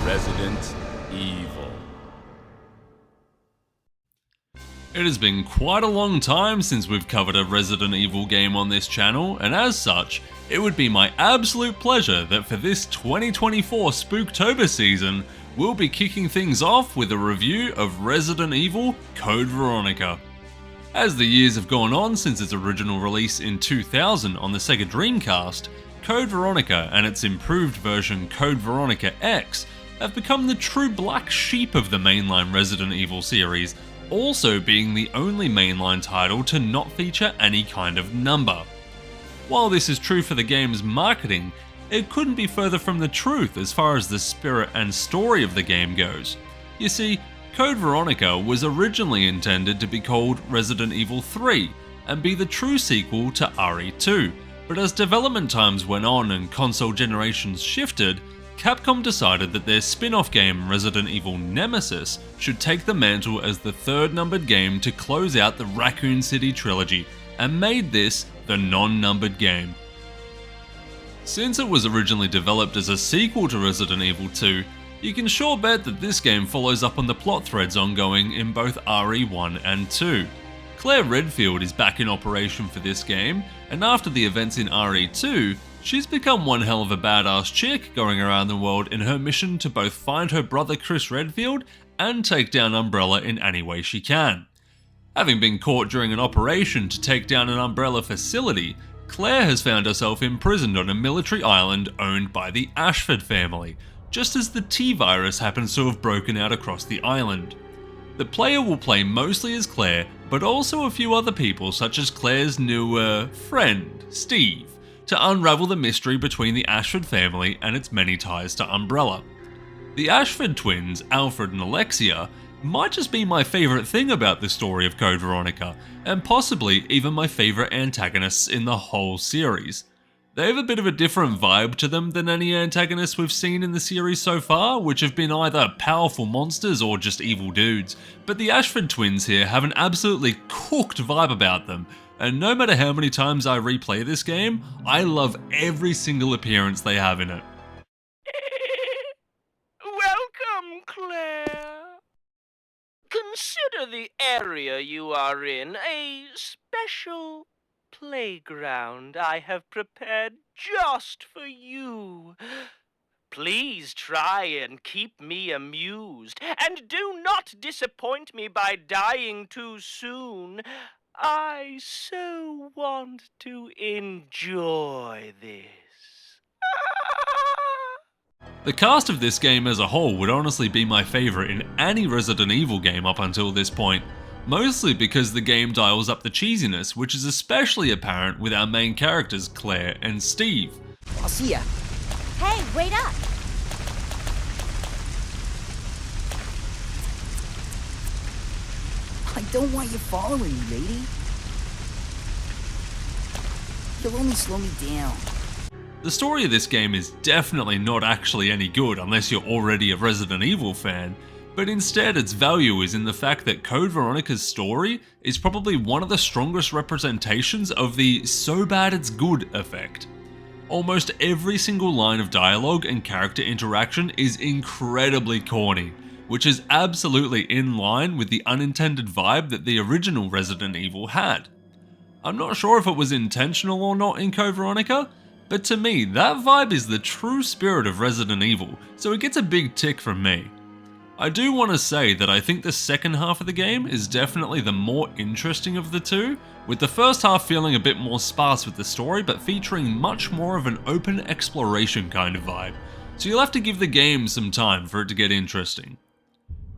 Resident Evil. It has been quite a long time since we've covered a Resident Evil game on this channel, and as such, it would be my absolute pleasure that for this 2024 Spooktober season, we'll be kicking things off with a review of Resident Evil Code Veronica. As the years have gone on since its original release in 2000 on the Sega Dreamcast, Code Veronica and its improved version Code Veronica X have become the true black sheep of the mainline Resident Evil series, also being the only mainline title to not feature any kind of number. While this is true for the game's marketing, it couldn't be further from the truth as far as the spirit and story of the game goes. You see, Code Veronica was originally intended to be called Resident Evil 3 and be the true sequel to RE2, but as development times went on and console generations shifted, Capcom decided that their spin-off game Resident Evil Nemesis should take the mantle as the third numbered game to close out the Raccoon City trilogy, and made this the non-numbered game. Since it was originally developed as a sequel to Resident Evil 2, you can sure bet that this game follows up on the plot threads ongoing in both RE1 and 2. Claire Redfield is back in operation for this game, and after the events in RE2, she's become one hell of a badass chick going around the world in her mission to both find her brother Chris Redfield and take down Umbrella in any way she can. Having been caught during an operation to take down an Umbrella facility, Claire has found herself imprisoned on a military island owned by the Ashford family, just as the T-virus happens to have broken out across the island. The player will play mostly as Claire, but also a few other people such as Claire's new friend, Steve, to unravel the mystery between the Ashford family and its many ties to Umbrella. The Ashford twins, Alfred and Alexia, might just be my favourite thing about the story of Code Veronica, and possibly even my favourite antagonists in the whole series. They have a bit of a different vibe to them than any antagonists we've seen in the series so far, which have been either powerful monsters or just evil dudes, but the Ashford twins here have an absolutely cooked vibe about them, and no matter how many times I replay this game, I love every single appearance they have in it. Welcome, Claire. Consider the area you are in a special playground I have prepared just for you. Please try and keep me amused, and do not disappoint me by dying too soon. I so want to enjoy this. The cast of this game as a whole would honestly be my favourite in any Resident Evil game up until this point, mostly because the game dials up the cheesiness, which is especially apparent with our main characters Claire and Steve. I'll see ya. Hey, wait up! I don't want you following me, lady. You'll only slow me down. The story of this game is definitely not actually any good unless you're already a Resident Evil fan, but instead its value is in the fact that Code Veronica's story is probably one of the strongest representations of the so bad it's good effect. Almost every single line of dialogue and character interaction is incredibly corny, which is absolutely in line with the unintended vibe that the original Resident Evil had. I'm not sure if it was intentional or not in Code Veronica, but to me, that vibe is the true spirit of Resident Evil, so it gets a big tick from me. I do want to say that I think the second half of the game is definitely the more interesting of the two, with the first half feeling a bit more sparse with the story, but featuring much more of an open exploration kind of vibe, so you'll have to give the game some time for it to get interesting.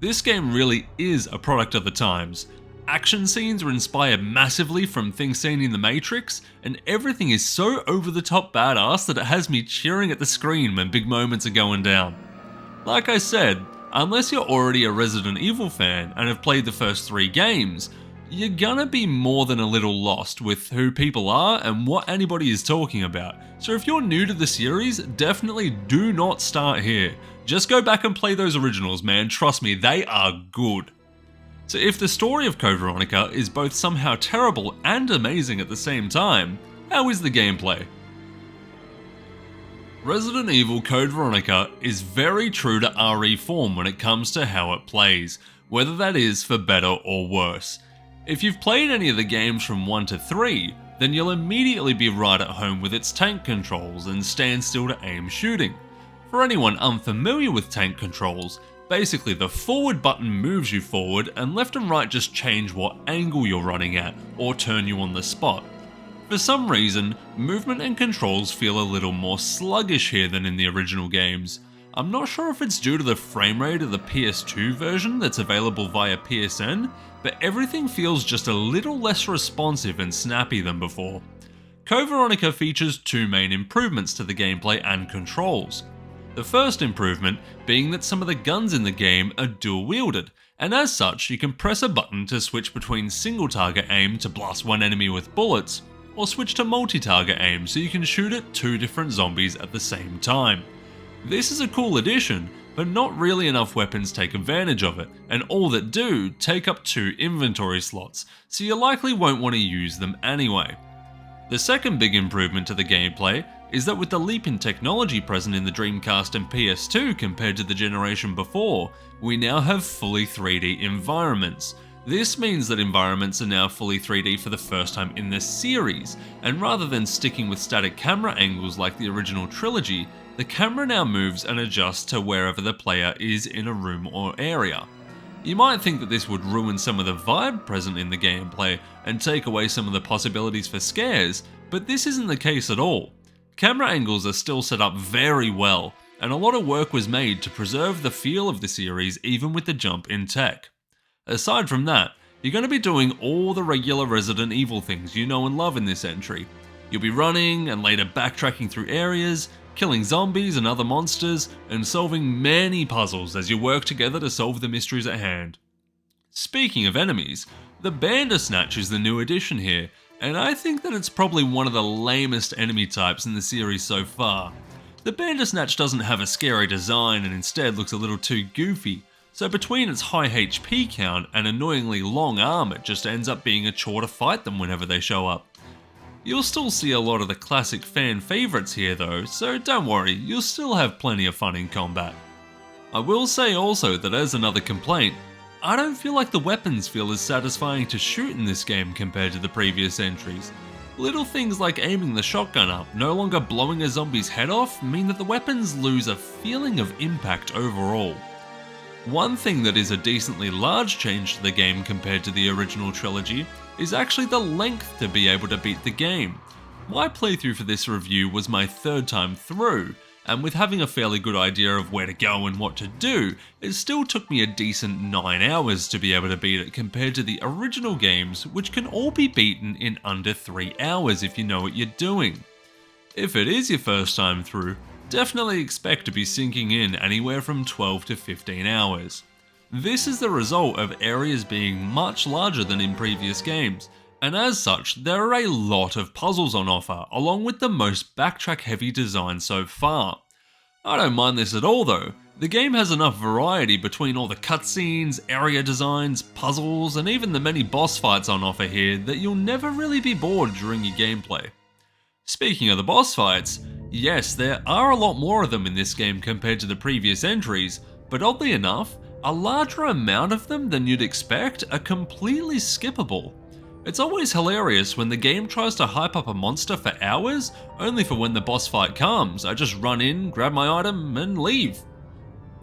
This game really is a product of the times. Action scenes are inspired massively from things seen in The Matrix, and everything is so over-the-top badass that it has me cheering at the screen when big moments are going down. Like I said, unless you're already a Resident Evil fan and have played the first 3 games, you're gonna be more than a little lost with who people are and what anybody is talking about. So if you're new to the series, definitely do not start here. Just go back and play those originals, man, trust me, they are good. So if the story of Code Veronica is both somehow terrible and amazing at the same time, how is the gameplay? Resident Evil Code Veronica is very true to RE form when it comes to how it plays, whether that is for better or worse. If you've played any of the games from 1 to 3, then you'll immediately be right at home with its tank controls and standstill to aim shooting. For anyone unfamiliar with tank controls, basically the forward button moves you forward and left and right just change what angle you're running at or turn you on the spot. For some reason, movement and controls feel a little more sluggish here than in the original games. I'm not sure if it's due to the frame rate of the PS2 version that's available via PSN, but everything feels just a little less responsive and snappy than before. Code Veronica features two main improvements to the gameplay and controls. The first improvement being that some of the guns in the game are dual-wielded, and as such you can press a button to switch between single-target aim to blast one enemy with bullets, or switch to multi-target aim so you can shoot at two different zombies at the same time. This is a cool addition, but not really enough weapons take advantage of it, and all that do take up 2 inventory slots, so you likely won't want to use them anyway. The second big improvement to the gameplay is that with the leap in technology present in the Dreamcast and PS2 compared to the generation before, we now have fully 3D environments. This means that environments are now fully 3D for the first time in the series, and rather than sticking with static camera angles like the original trilogy, the camera now moves and adjusts to wherever the player is in a room or area. You might think that this would ruin some of the vibe present in the gameplay and take away some of the possibilities for scares, but this isn't the case at all. Camera angles are still set up very well, and a lot of work was made to preserve the feel of the series even with the jump in tech. Aside from that, you're going to be doing all the regular Resident Evil things you know and love in this entry. You'll be running and later backtracking through areas, killing zombies and other monsters, and solving many puzzles as you work together to solve the mysteries at hand. Speaking of enemies, the Bandersnatch is the new addition here, and I think that it's probably one of the lamest enemy types in the series so far. The Bandersnatch doesn't have a scary design and instead looks a little too goofy, so between its high HP count and annoyingly long arm it just ends up being a chore to fight them whenever they show up. You'll still see a lot of the classic fan favourites here though, so don't worry, you'll still have plenty of fun in combat. I will say also that as another complaint, I don't feel like the weapons feel as satisfying to shoot in this game compared to the previous entries. Little things like aiming the shotgun up, no longer blowing a zombie's head off, mean that the weapons lose a feeling of impact overall. One thing that is a decently large change to the game compared to the original trilogy is actually the length to be able to beat the game. My playthrough for this review was my 3rd time through, and with having a fairly good idea of where to go and what to do, it still took me a decent 9 hours to be able to beat it compared to the original games, which can all be beaten in under 3 hours if you know what you're doing. If it is your first time through, definitely expect to be sinking in anywhere from 12 to 15 hours. This is the result of areas being much larger than in previous games, and as such there are a lot of puzzles on offer, along with the most backtrack heavy design so far. I don't mind this at all though. The game has enough variety between all the cutscenes, area designs, puzzles, and even the many boss fights on offer here that you'll never really be bored during your gameplay. Speaking of the boss fights, yes, there are a lot more of them in this game compared to the previous entries, but oddly enough, a larger amount of them than you'd expect are completely skippable. It's always hilarious when the game tries to hype up a monster for hours, only for when the boss fight comes, I just run in, grab my item, and leave.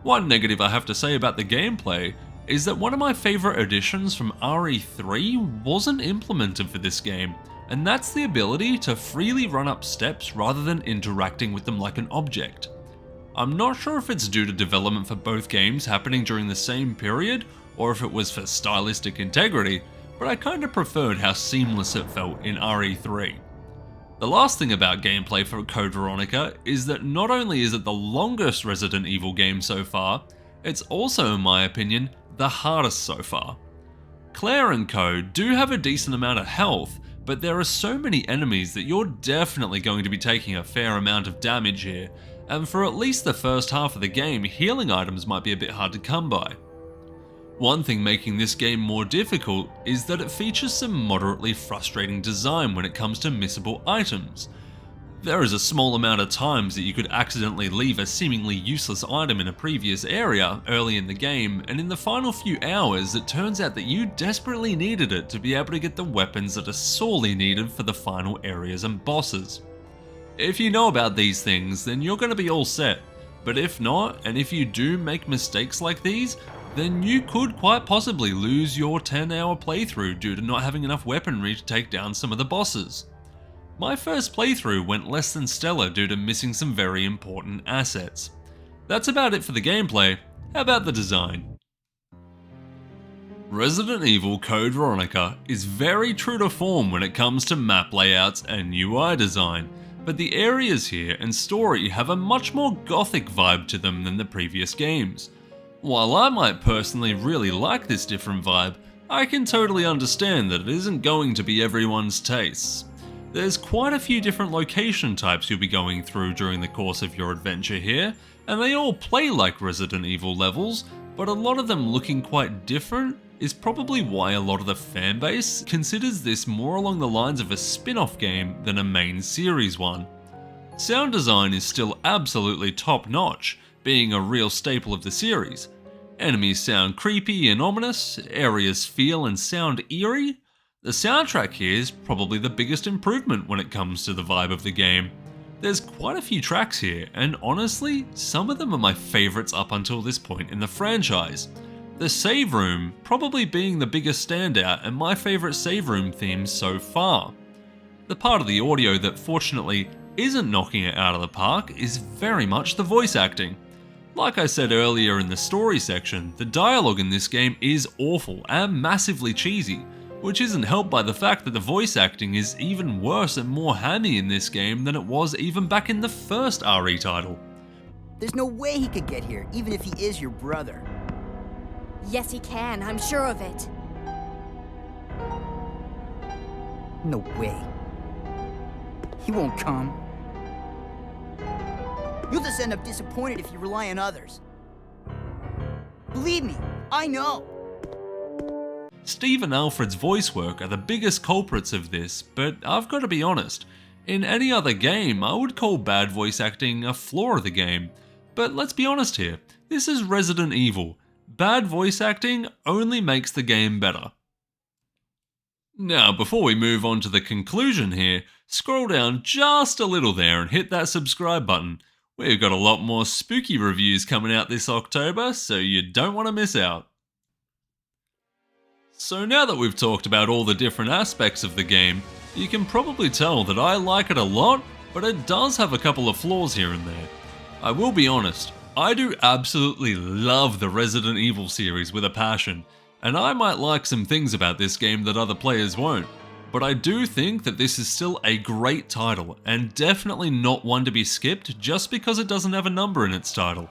One negative I have to say about the gameplay is that one of my favourite additions from RE3 wasn't implemented for this game, and that's the ability to freely run up steps rather than interacting with them like an object. I'm not sure if it's due to development for both games happening during the same period, or if it was for stylistic integrity, but I kinda preferred how seamless it felt in RE3. The last thing about gameplay for Code Veronica is that not only is it the longest Resident Evil game so far, it's also, in my opinion, the hardest so far. Claire and co do have a decent amount of health, but there are so many enemies that you're definitely going to be taking a fair amount of damage here, and for at least the first half of the game, healing items might be a bit hard to come by. One thing making this game more difficult is that it features some moderately frustrating design when it comes to missable items. There is a small amount of times that you could accidentally leave a seemingly useless item in a previous area early in the game, and in the final few hours it turns out that you desperately needed it to be able to get the weapons that are sorely needed for the final areas and bosses. If you know about these things, then you're going to be all set, but if not, and if you do make mistakes like these, then you could quite possibly lose your 10-hour playthrough due to not having enough weaponry to take down some of the bosses. My first playthrough went less than stellar due to missing some very important assets. That's about it for the gameplay. How about the design? Resident Evil Code Veronica is very true to form when it comes to map layouts and UI design, but the areas here and story have a much more gothic vibe to them than the previous games. While I might personally really like this different vibe, I can totally understand that it isn't going to be everyone's tastes. There's quite a few different location types you'll be going through during the course of your adventure here, and they all play like Resident Evil levels, but a lot of them looking quite different is probably why a lot of the fanbase considers this more along the lines of a spin-off game than a main series one. Sound design is still absolutely top-notch, being a real staple of the series. Enemies sound creepy and ominous, areas feel and sound eerie. The soundtrack here is probably the biggest improvement when it comes to the vibe of the game. There's quite a few tracks here, and honestly, some of them are my favourites up until this point in the franchise. The save room probably being the biggest standout and my favourite save room theme so far. The part of the audio that fortunately isn't knocking it out of the park is very much the voice acting. Like I said earlier in the story section, the dialogue in this game is awful and massively cheesy, which isn't helped by the fact that the voice acting is even worse and more hammy in this game than it was even back in the first RE title. There's no way he could get here, even if he is your brother. Yes, he can. I'm sure of it. No way. He won't come. You'll just end up disappointed if you rely on others. Believe me, I know. Steve and Alfred's voice work are the biggest culprits of this, but I've got to be honest, in any other game I would call bad voice acting a flaw of the game. But let's be honest here, this is Resident Evil. Bad voice acting only makes the game better. Now, before we move on to the conclusion here, scroll down just a little there and hit that subscribe button. We've got a lot more spooky reviews coming out this October, so you don't want to miss out. So now that we've talked about all the different aspects of the game, you can probably tell that I like it a lot, but it does have a couple of flaws here and there. I will be honest, I do absolutely love the Resident Evil series with a passion, and I might like some things about this game that other players won't, but I do think that this is still a great title, and definitely not one to be skipped just because it doesn't have a number in its title.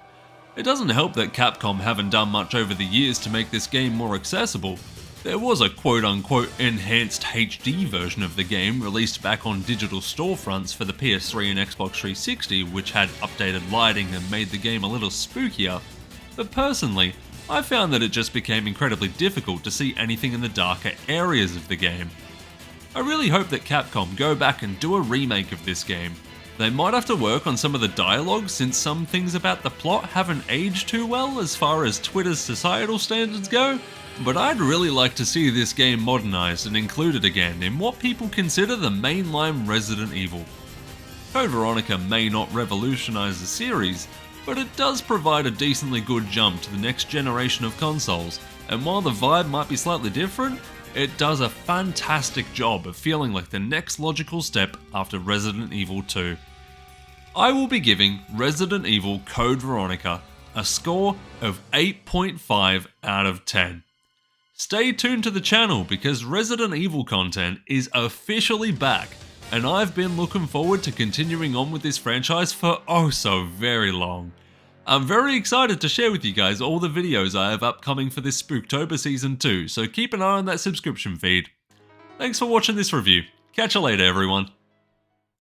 It doesn't help that Capcom haven't done much over the years to make this game more accessible. There was a quote-unquote enhanced HD version of the game released back on digital storefronts for the PS3 and Xbox 360, which had updated lighting and made the game a little spookier, but personally, I found that it just became incredibly difficult to see anything in the darker areas of the game. I really hope that Capcom go back and do a remake of this game. They might have to work on some of the dialogue since some things about the plot haven't aged too well as far as Twitter's societal standards go, but I'd really like to see this game modernized and included again in what people consider the mainline Resident Evil. Code Veronica may not revolutionize the series, but it does provide a decently good jump to the next generation of consoles, and while the vibe might be slightly different, it does a fantastic job of feeling like the next logical step after Resident Evil 2. I will be giving Resident Evil Code Veronica a score of 8.5 out of 10. Stay tuned to the channel because Resident Evil content is officially back, and I've been looking forward to continuing on with this franchise for oh so very long. I'm very excited to share with you guys all the videos I have upcoming for this Spooktober Season 2, so keep an eye on that subscription feed. Thanks for watching this review. Catch you later, everyone.